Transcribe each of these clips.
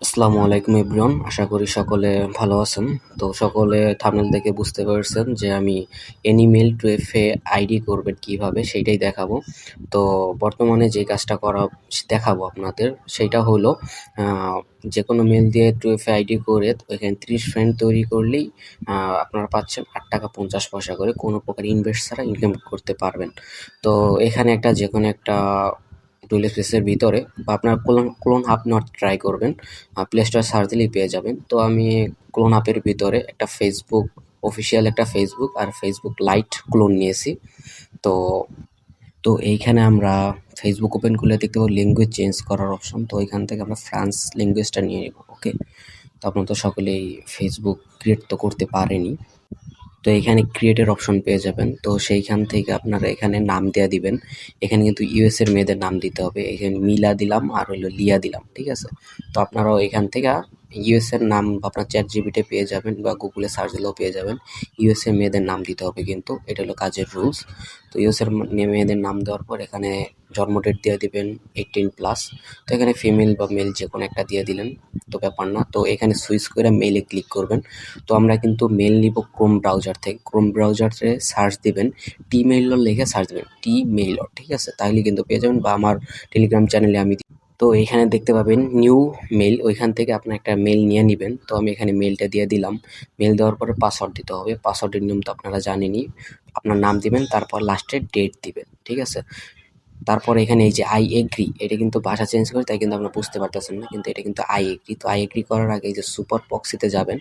আসসালামু আলাইকুম এভরিওয়ান, আশা করি সকলে ভালো আছেন। তো সকলে থাম্বনেল দেখে বুঝতে পারছেন যে আমি অ্যানিমেল টু এফে আইডি করবেন কিভাবে সেইটাই দেখাবো। তো বর্তমানে যে কাজটা করা দেখাবো আপনাদের সেইটা হলো যে কোনো মেল দিয়ে টু এফে আইডি করে এখানে 30 ফ্রেন্ড তৈরি করলেই আপনারা পাচ্ছেন ৳8.50 করে, কোনো প্রকার ইনভেস্ট ছাড়া ইনকাম করতে পারবেন। তো এখানে যে কোনো একটা টুইল স্পেসের ভিতরে বা আপনার ক্লোন হাব নেওয়ার ট্রাই করবেন, প্লে স্টোরে সার্চ দিলেই পেয়ে যাবেন। তো আমি ক্লোন হাবের ভিতরে একটা ফেসবুক অফিসিয়াল একটা ফেসবুক আর ফেসবুক লাইট ক্লোন নিয়েছি। তো তো এইখানে আমরা ফেসবুক ওপেন করলে দেখতে পাবো ল্যাঙ্গুয়েজ চেঞ্জ করার অপশন। তো এখান থেকে আমরা ফ্রান্স ল্যাঙ্গুয়েজটা নিয়ে নেব। ওকে, তো আপনারা তো সকলেই ফেসবুক ক্রিয়েট তো করতে পারেনি। তো এখানে ক্রিয়েটের অপশন পেয়ে যাবেন। তো সেইখান থেকে আপনারা এখানে নাম দেয়া দিবেন। এখানে কিন্তু ইউএস এর মেয়েদের নাম দিতে হবে। এখানে মিলা দিলাম আর হইলো লিয়া দিলাম, ঠিক আছে? তো আপনারাও এখান থেকে ইউএস এর নাম আপনার চ্যাট জিপিটি পেয়ে যাবেন বা গুগলে সার্চ দিলেও পেয়ে যাবেন। ইউএস এর মেয়েদের নাম দিতে হবে কিন্তু, এটা হলো কাজের রুলস। তো ইউএস এর মেয়েদের নাম দেওয়ার পর এখানে জন্ম ডেট দিয়ে দিবেন 18+। তো এখানে ফিমেল বা মেল যে কোনো একটা দিয়ে দিলেন, তো ব্যাপার না। তো এখানে সুইচ করে মেলে ক্লিক করবেন। তো আমরা কিন্তু মেল নিব ক্রোম ব্রাউজার থেকে। ক্রোম ব্রাউজারে সার্চ দিবেন টিমেইলর লিখে সার্চ দিবেন, টিমেইলর, ঠিক আছে? তাহলে কিন্তু পেয়ে যাবেন, বা আমার টেলিগ্রাম চ্যানেলে আমি তো এইখানে দেখতে পাবেন নিউ মেল, ওইখান থেকে আপনার একটা মেল নিয়ে নিবেন। তো আমি এখানে মেলটা দিয়ে দিলাম। মেল দেওয়ার পরে পাসওয়ার্ড দিতে হবে। পাসওয়ার্ডের নিয়ম তো আপনারা জানেনই। আপনার নাম দিবেন, তারপর লাস্টে ডেট দিবেন, ঠিক আছে? তারপরে এখানে এই যে আই এগ্রি, এটা কিন্তু ভাষা চেঞ্জ করে, তাই কিন্তু আপনারা বুঝতে পারতেছেন না, কিন্তু এটা কিন্তু আই এগ্রি। তো আই এগ্রি করার আগে এই যে সুপার প্রক্সিতে যাবেন।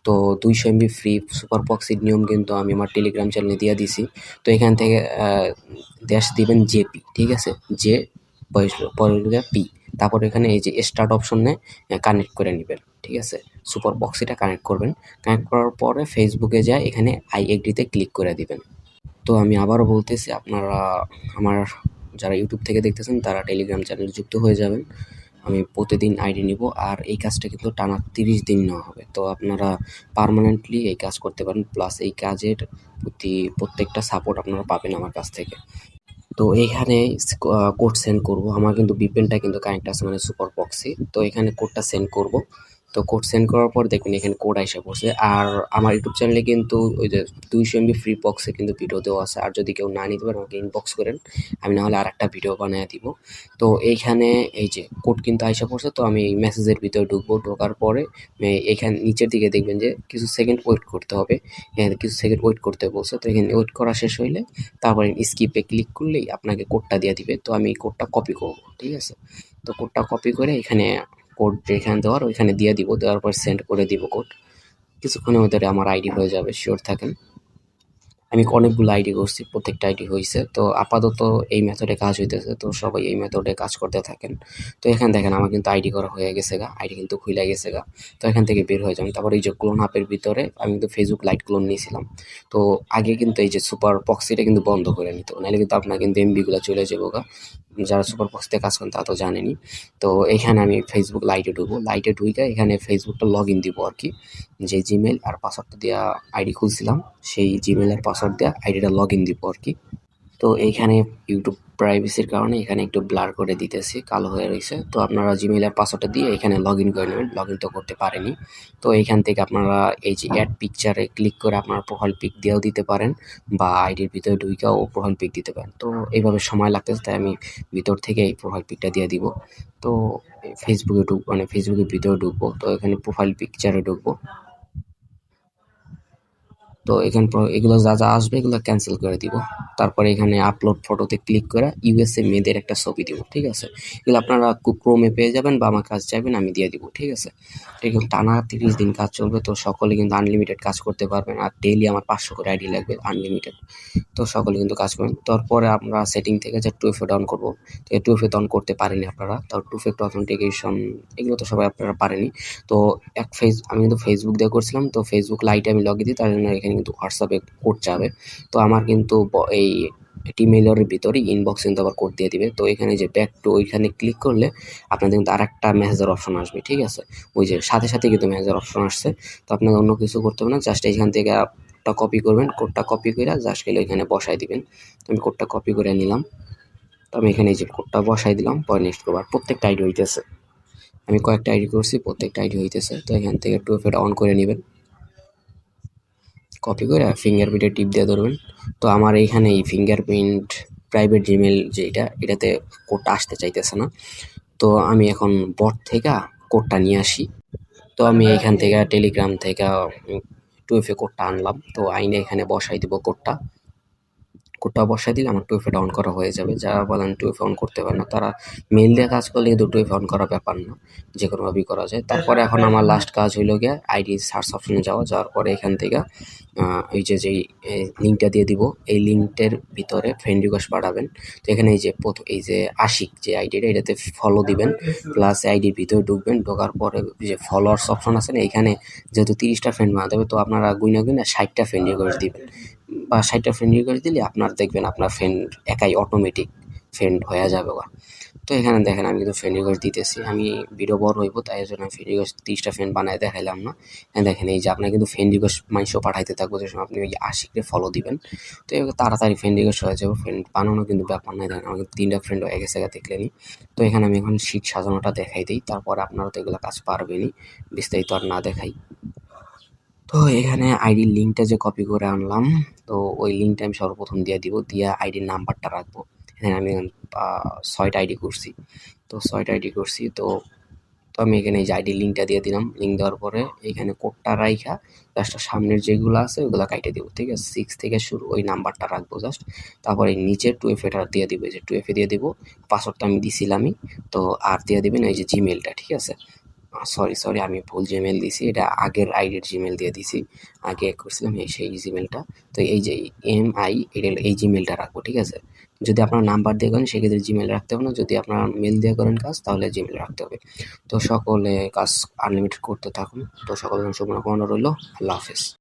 তো 200 এমবি ফ্রি সুপার প্রক্সির নিয়ম কিন্তু আমি আমার টেলিগ্রাম চ্যানেলে দিয়ে দিছি। তো এখান থেকে দেশ দিবেন জেপি, ঠিক আছে? জে পরে পি, তারপর এখানে এই যে স্টার্ট অপশনে কানেক্ট করে নেবেন, ঠিক আছে? সুপার প্রক্সিটা কানেক্ট করবেন। কানেক্ট করার পরে ফেসবুকে যায় এখানে আই এগ্রিতে ক্লিক করে দিবেন। তো আমি আবারও বলতেছি, আপনারা আমার যারা ইউটিউব থেকে দেখতেছেন তারা টেলিগ্রাম চ্যানেলে যুক্ত হয়ে যাবেন। আমি প্রতিদিন আইডি নিব, আর এই কাজটা কিন্তু টানা 30 দিন নেওয়া হবে। তো আপনারা পার্মানেন্টলি এই কাজ করতে পারেন, প্লাস এই কাজের প্রত্যেকটা সাপোর্ট আপনারা পাবেন আমার কাছ থেকে। তো এইখানে কোড সেন্ড করব। আমার কিন্তু ভিপিএনটা কিন্তু কানেক্ট আছে, মানে সুপার প্রক্সি। তো এখানে কোডটা সেন্ড করব। তো কোড সেন্ড করার পর দেখবেন এখানে কোড আইসা পড়ছে। আর আমার ইউটিউব চ্যানেলে কিন্তু ওই যে 200 এমবি ফ্রি বক্সে কিন্তু ভিডিও দেওয়া আছে। আর যদি কেউ না নিতে পারেন আমাকে ইনবক্স করেন, আমি নাহলে আরেকটা ভিডিও বানায় দিব। তো এইখানে এই যে কোড কিন্তু আইসা পড়ছে। তো আমি মেসেজের ভিতরে ঢুকবো। ঢোকার পরে এখানে নিচের দিকে দেখবেন যে কিছু সেকেন্ড ওয়েট করতে হবে। কিছু সেকেন্ড ওয়েট করতে বলছে। তো এখানে ওয়েট করা শেষ হইলে তারপরে স্কিপে ক্লিক করলেই আপনাকে কোডটা দিয়ে দিবে। তো আমি কোডটা কপি করব, ঠিক আছে? তো কোডটা কপি করে এখানে কোড যেখানে দেওয়ার ওইখানে দিয়ে দিব। দেওয়ার পর সেন্ড করে দিব কোড। কিছুক্ষণের মধ্যে আমার আইডি হয়ে যাবে, শিওর থাকেন। আমি অনেকগুলো আইডি করছি, প্রত্যেকটা আইডি হয়েছে। তো আপাতত এই মেথডে কাজ হইতেছে, তো সবাই এই মেথডে কাজ করতে থাকেন। তো এখানে দেখেন আমার কিন্তু আইডি করা হয়ে গেছে গা, আইডি কিন্তু খুলে গেছে গা। তো এখান থেকে বের হয়ে যাবেন। তারপর এই যে ক্লোন অ্যাপের ভিতরে আমি কিন্তু ফেসবুক লাইট ক্লোন নিয়েছিলাম। তো আগে কিন্তু এই যে সুপার প্রক্সিটা কিন্তু বন্ধ করে নিত, নাহলে কিন্তু আপনার কিন্তু এমবি গুলো চলে যাবো গা। যারা সুপার প্রক্সিতে কাজ করেন তা তো জানেনই। তো এখানে আমি ফেসবুক লাইটে ঢুকবো। লাইটে ঢুকে এখানে ফেসবুকটা লগ ইন দিব আর কি। যে জিমেল আর পাসওয়ার্ডটা দেওয়া আইডি খুলছিলাম, সেই জিমেল আর পাসওয়ার্ড দেওয়া আইডিটা লগ ইন দিব আর কি। তো এইখানে ইউটিউব প্রাইভেসির কারণে এখানে একটু ব্লার করে দিতেছি, কালো হয়ে রয়েছে। তো আপনারা জিমেল আর পাসওয়ার্ডটা দিয়ে এখানে লগ ইন করে নেবেন। লগ ইন তো করতে পারেনি। তো এইখান থেকে আপনারা এই যে অ্যাড পিকচারে ক্লিক করে আপনার প্রোফাইল পিক দিয়েও দিতে পারেন, বা আইডির ভিতরে ঢুকেও প্রোফাইল পিক দিতে পারেন। তো এইভাবে সময় লাগতেছে, তাই আমি ভিতর থেকে এই প্রোফাইল পিকটা দিয়ে দিব। তো ফেসবুকে মানে ফেসবুকের ভিতরে ঢুকবো। তো এখানে প্রোফাইল পিকচারে ঢুকবো। তো এখানে এগুলো যা যা আসবে এগুলো ক্যান্সেল করে দিব। তারপরে এখানে আপলোড ফটোতে ক্লিক করে ইউএসএ মেয়েদের একটা ছবি দিব, ঠিক আছে? এগুলো আপনারা ক্রোমে পেয়ে যাবেন, বা আমার কাছে চাইবেন আমি দিয়ে দিব, ঠিক আছে? এরকম টানা 30 দিন কাজ চলবে। তো সকলে কিন্তু আনলিমিটেড কাজ করতে পারবেন। আর ডেইলি আমার 500 করে আইডি লাগবে আনলিমিটেড। তো সকলে কিন্তু কাজ করবেন। তারপরে আমরা সেটিং থেকে যে 2FA অন করবো। তো এই 2FA অন করতে পারেনি আপনারা। তো 2 ফ্যাক্টর অথেন্টিকেশন এগুলো তো সবাই আপনারা পারেনি। তো আমি কিন্তু ফেসবুক দিয়ে করছিলাম। তো ফেসবুক লাইটে আমি লগইন দিই, তার জন্য এখানে কিন্তু হোয়াটসঅ্যাপে কোড যাবে। তো আমার কিন্তু এই টিমেইলের ভিতরে ইনবক্স কিন্তু আবার কোড দিয়ে দিবে। তো এখানে যে ব্যাক টু ওইখানে ক্লিক করলে আপনাদের কিন্তু আরেকটা মেসেজের অপশন আসবে, ঠিক আছে? ওই যে সাথে সাথে কিন্তু মেসেজের অপশন আসছে। তো আপনাদের অন্য কিছু করতে হবে না, জাস্ট এইখান থেকে কোডটা কপি করবেন। কোডটা কপি করে জাস্ট গেলে এখানে বসাই দিবেন। তো আমি কোডটা কপি করে নিলাম। তো আমি এখানে এই যে কোডটা বসাই দিলাম, পরে নেক্সট করবো। আর প্রত্যেকটা আইডি হইতেছে। আমি কয়েকটা আইডি করছি, প্রত্যেকটা আইডি হইতেছে। তো এখান থেকে 2FA অন করে নেবেন, কপি করে ফিঙ্গারপ্রিন্টে টিপ দিয়ে ধরবেন। তো আমার এইখানে এই ফিঙ্গারপ্রিন্ট প্রাইভেট জিমেল যেটা, এটাতে কোডটা আসতে চাইতেছে না। তো আমি এখন বট থেকে কোডটা নিয়ে আসি। তো আমি এখান থেকে টেলিগ্রাম থেকে 2FA কোডটা আনলাম। তো আইনে এখানে বসাই দিব কোডটা। কোডটা বসাই দিলে আমার 2FA অন করা হয়ে যাবে। যারা বলেন 2FA অন করতে পারে না, তারা মেইল দিয়ে কাজ করলে কিন্তু 2FA অন করা ব্যাপার না, যে কোনোভাবেই করা যায়। তারপরে এখন আমার লাস্ট কাজ হইল গিয়ে আইডি সার্চ অপশনে যাওয়ার পরে এখান থেকে এই যে যেই লিঙ্কটা দিয়ে দিব, এই লিঙ্কটার ভিতরে ফ্রেন্ড রিকোয়েস্ট পাঠাবেন। তো এখানে এই যে এই যে আশিক যে আইডিটা, এটাতে ফলো দিবেন, প্লাস আইডির ভিতরে ঢুকবেন। ঢোকার পরে যে ফলোয়ার্স অপশন আছে না, এখানে যেহেতু 30টা ফ্রেন্ড বানাতে হবে, তো আপনারা গুইনা 60টা ফ্রেন্ড রিকোয়েস্ট দিবেন। বা 60টা ফ্রেন্ড রিকোয়েস্ট দিলে আপনার দেখবেন আপনার ফ্রেন্ড একাই অটোমেটিক ফ্রেন্ড হয়ে যাবে। তো এখানে দেখেন আমি কিন্তু ফ্রেন্ড রিকোয়েস্ট দিতেছি। আমি ভিডিও বড় হইব, তাই জন্য আমি ফ্রেন্ড রিকোয়েস্ট 30টা ফ্রেন্ড বানায় দেখাইলাম না। দেখেন এই যে আপনার কিন্তু ফ্রেন্ড রিকোয়েস্ট মানুষও পাঠাইতে থাকবো, যে সময় আপনি ওই আশিককে ফলো দিবেন। তো এভাবে তাড়াতাড়ি ফ্রেন্ড রিকোয়েস্ট হয়ে যাবে। ফ্রেন্ড বানানো কিন্তু ব্যাপার নাই। দেখেন আমার 3টা ফ্রেন্ড হয়ে গেছে দেখলেনি। তো এখানে আমি এখন শীট সাজানোটা দেখাই দিই, তারপরে আপনারা তো এগুলো কাজ পারবেনই, বিস্তারিত আর না দেখাই। তো এখানে আইডির লিঙ্কটা যে কপি করে আনলাম, তো ওই লিঙ্কটা আমি সর্বপ্রথম দিয়ে দিব, দিয়ে আইডির নাম্বারটা রাখবো। এখানে আমি 6টা আইডি করছি। তো 6টা আইডি করছি। তো আমি এখানে এই যে আইডির লিঙ্কটা দিয়ে দিলাম। লিঙ্ক দেওয়ার পরে এখানে কোডটা রাইখা জাস্ট সামনের যেগুলো আছে ওগুলো কাইটে দিব, ঠিক আছে? 6 থেকে শুরু, ওই নাম্বারটা রাখবো জাস্ট। তারপরে নিচে 2FA টা দিয়ে দিব, এই যে 2FA দিয়ে দিব। পাসওয়ার্ডটা আমি দিছিলামই। তো আর দিয়ে দিবেন এই যে জিমেলটা, ঠিক আছে? সরি আমি ভুল জিমেল দিছি, এটা আগের আইডির জিমেল দিয়ে দিছি। আগে করছিলাম সেই জিমেলটা। তো এই যে MI, এটা এই জিমেলটা রাখবো, ঠিক আছে? যদি আপনার নাম্বার দিয়ে করেন সেক্ষেত্রে জিমেল রাখতে হবে না, যদি আপনার মেল দিয়ে করেন কাজ তাহলে জিমেল রাখতে হবে। তো সকলে কাজ আনলিমিটেড করতে থাকুন। তো সকলের শুভকামনা রইল। আল্লাহ হাফেজ।